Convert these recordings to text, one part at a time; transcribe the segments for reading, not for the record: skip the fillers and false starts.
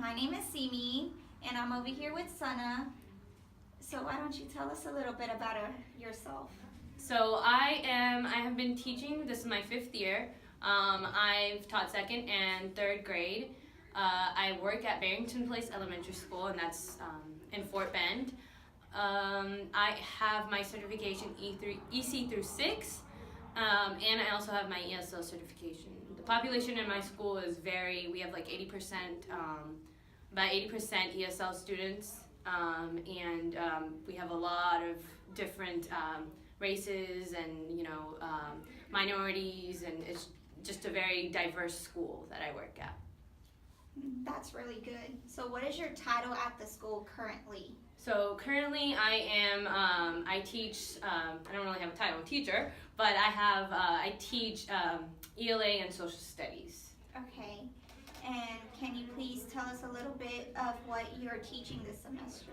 My name is Simi, and I'm over here with Sana. So why don't you tell us a little bit about yourself? So I have been teaching, this is my 5th year. I've taught 2nd and 3rd grade. I work at Barrington Place Elementary School, and that's in Fort Bend. I have my certification EC through 6, and I also have my ESL certification. The population in my school is we have like 80%, about 80% ESL students, and we have a lot of different races and minorities, and it's just a very diverse school that I work at. That's really good. So what is your title at the school currently? So currently I teach, I don't really have a title, teacher, but I teach ELA and social studies. Okay, and can you please tell us a little bit of what you're teaching this semester?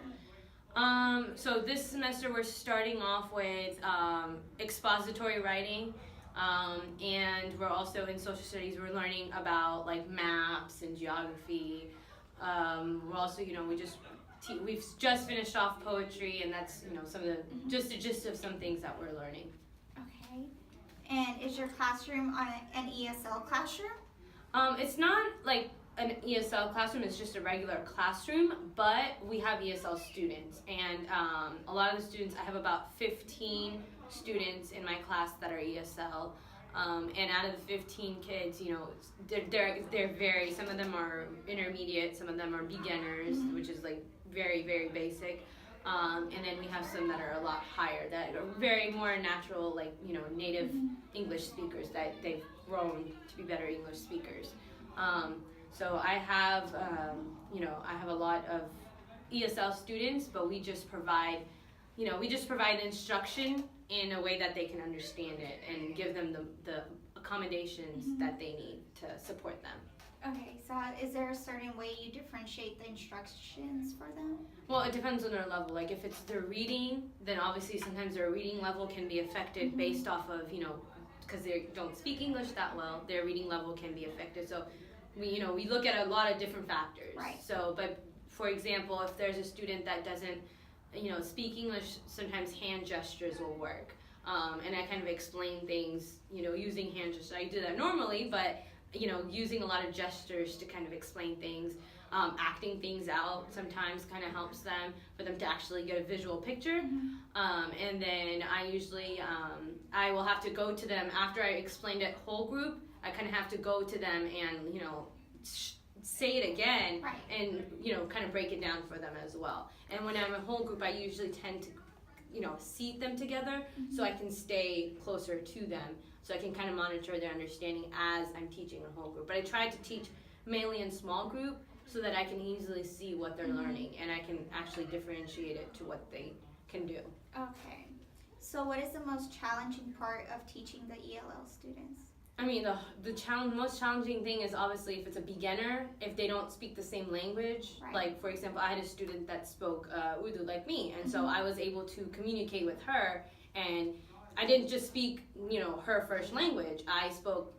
So this semester we're starting off with expository writing, and we're also in social studies, we're learning about like maps and geography. We're also, we've just finished off poetry, and that's, some of the, just a gist of some things that we're learning. Okay, and is your classroom an ESL classroom? It's not like an ESL classroom, it's just a regular classroom, but we have ESL students, and a lot of the students, I have about 15 students in my class that are ESL, and out of the 15 kids, they're very, some of them are intermediate, some of them are beginners, which is like very, very basic, and then we have some that are a lot higher, that are very more natural, like, native English speakers, that they've grown to be better English speakers. So I have, I have a lot of ESL students, but we just provide, instruction in a way that they can understand it and give them the accommodations that they need to support them. Okay, so is there a certain way you differentiate the instructions for them? Well, it depends on their level. Like if it's their reading, then obviously sometimes their reading level can be affected based off of, because they don't speak English that well, their reading level can be affected. So we look at a lot of different factors. Right. So, but for example, if there's a student that doesn't, speak English, sometimes hand gestures will work. And I kind of explain things, using hand gestures. I do that normally, but, using a lot of gestures to kind of explain things, acting things out sometimes kind of helps them, for them to actually get a visual picture. And then I usually, I will have to go to them after I explained it whole group. I kind of have to go to them and, say it again, right, and, kind of break it down for them as well. And when I'm a whole group, I usually tend to, seat them together so I can stay closer to them, so I can kind of monitor their understanding as I'm teaching a whole group. But I try to teach mainly in small group so that I can easily see what they're learning, and I can actually differentiate it to what they can do. Okay. So what is the most challenging part of teaching the ELL students? I mean, the most challenging thing is obviously if it's a beginner, if they don't speak the same language. Right. Like, for example, I had a student that spoke Urdu like me, and so I was able to communicate with her, and I didn't just speak, her first language. I spoke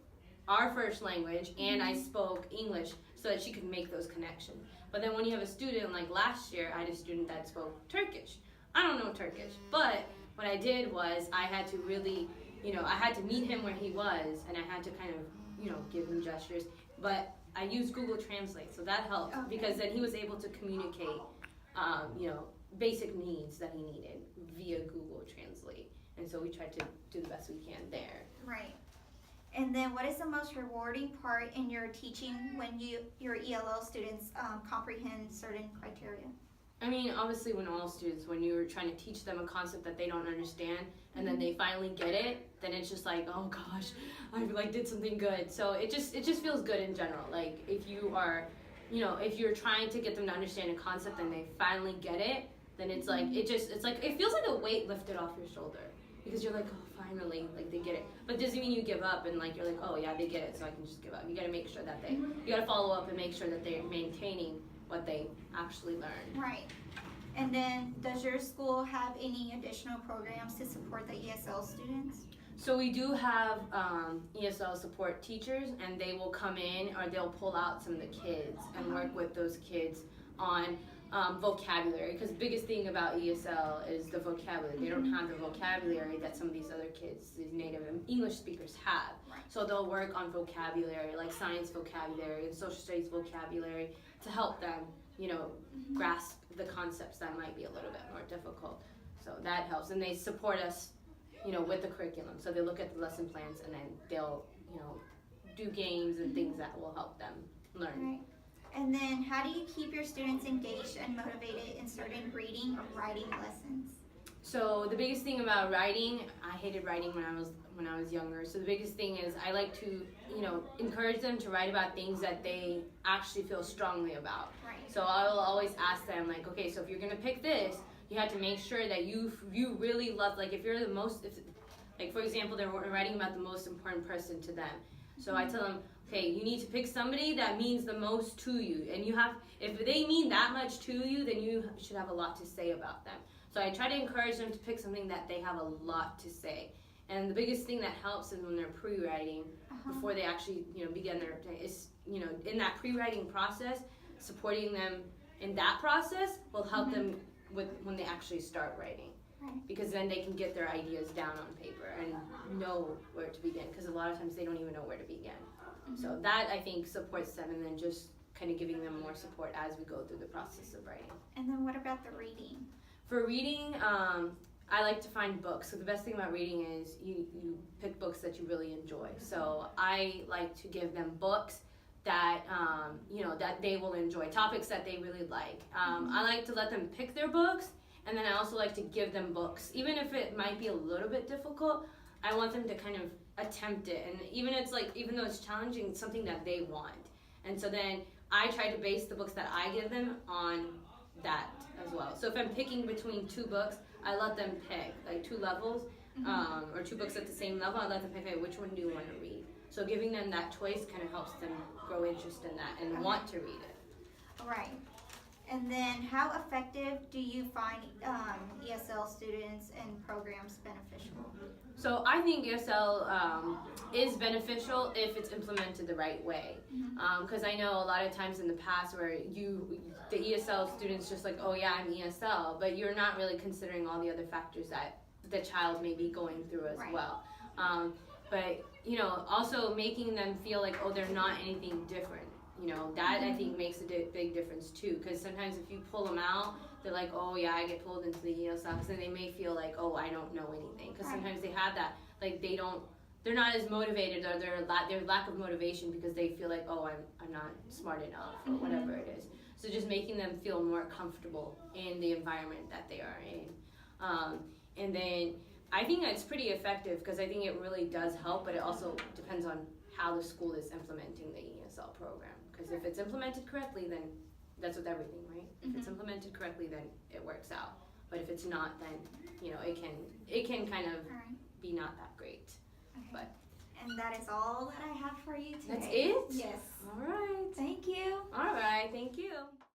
our first language, and I spoke English so that she could make those connections. But then when you have a student, like last year, I had a student that spoke Turkish. I don't know Turkish, but what I did was I had to really, I had to meet him where he was, and I had to kind of, give him gestures. But I used Google Translate, so that helped, because then he was able to communicate, basic needs that he needed via Google Translate. And so we tried to do the best we can there. Right. And then what is the most rewarding part in your teaching when your ELL students comprehend certain criteria? I mean, obviously when you're trying to teach them a concept that they don't understand, and then they finally get it, then it's just like, oh gosh, I did something good. So it just feels good in general. Like if you are, if you're trying to get them to understand a concept and they finally get it, then it's like, it feels like a weight lifted off your shoulder, because you're like, oh, finally, like they get it. But it doesn't mean you give up and like you're like, oh yeah, they get it, so I can just give up. You got to make sure that you got to follow up and make sure that they're maintaining what they actually learn. Right. And then does your school have any additional programs to support the ESL students? So we do have ESL support teachers, and they will come in or they'll pull out some of the kids and work with those kids on vocabulary. Because the biggest thing about ESL is the vocabulary. They don't have the vocabulary that some of these other kids, these native English speakers, have. So they'll work on vocabulary, like science vocabulary and social studies vocabulary, to help them, grasp the concepts that might be a little bit more difficult. So that helps, and they support us, with the curriculum. So they look at the lesson plans, and then they'll, do games and things that will help them learn. Right. And then how do you keep your students engaged and motivated in certain reading or writing lessons? So the biggest thing about writing, I hated writing when I was younger. So the biggest thing is I like to, encourage them to write about things that they actually feel strongly about. Right. So I will always ask them, like, okay, so if you're gonna pick this, you have to make sure that you really love, like, if you're the most, like, for example, they're writing about the most important person to them. So I tell them, okay, you need to pick somebody that means the most to you, and if they mean that much to you, then you should have a lot to say about them. So I try to encourage them to pick something that they have a lot to say. And the biggest thing that helps is when they're pre-writing, before they actually, begin their, is, in that pre-writing process, supporting them in that process will help them with when they actually start writing. Right. Because then they can get their ideas down on paper and know where to begin, because a lot of times they don't even know where to begin. So that, I think, supports them, and then just kind of giving them more support as we go through the process of writing. And then what about the reading? For reading, I like to find books. So the best thing about reading is you pick books that you really enjoy. So I like to give them books that, that they will enjoy, topics that they really like. I like to let them pick their books, and then I also like to give them books. Even if it might be a little bit difficult, I want them to kind of attempt it. And even though it's challenging, it's something that they want. And so then I try to base the books that I give them on that as well. So if I'm picking between two books, I let them pick, like, two levels, or two books at the same level. I let them pick, okay, which one do you want to read? So giving them that choice kind of helps them grow interest in that and want to read it. Right. And then how effective do you find ESL students and programs beneficial? So I think ESL is beneficial if it's implemented the right way. Because I know a lot of times in the past where the ESL students just like, oh yeah, I'm ESL, but you're not really considering all the other factors that the child may be going through as well. But also making them feel like, oh, they're not anything different. That I think makes a big difference too. Because sometimes if you pull them out, they're like, oh yeah, I get pulled into the ESL, because then they may feel like, oh, I don't know anything. Because sometimes they have that, like they're not as motivated, or their lack of motivation because they feel like, oh, I'm not smart enough, or whatever it is. So just making them feel more comfortable in the environment that they are in. And then I think that's pretty effective, because I think it really does help, but it also depends on how the school is implementing the ESL program. Because if it's implemented correctly, then that's with everything, right? If it's implemented correctly, then it works out. But if it's not, then it can kind of be not that great. Okay. But and that is all that I have for you today. That's it? Yes. All right. Thank you. All right. Thank you.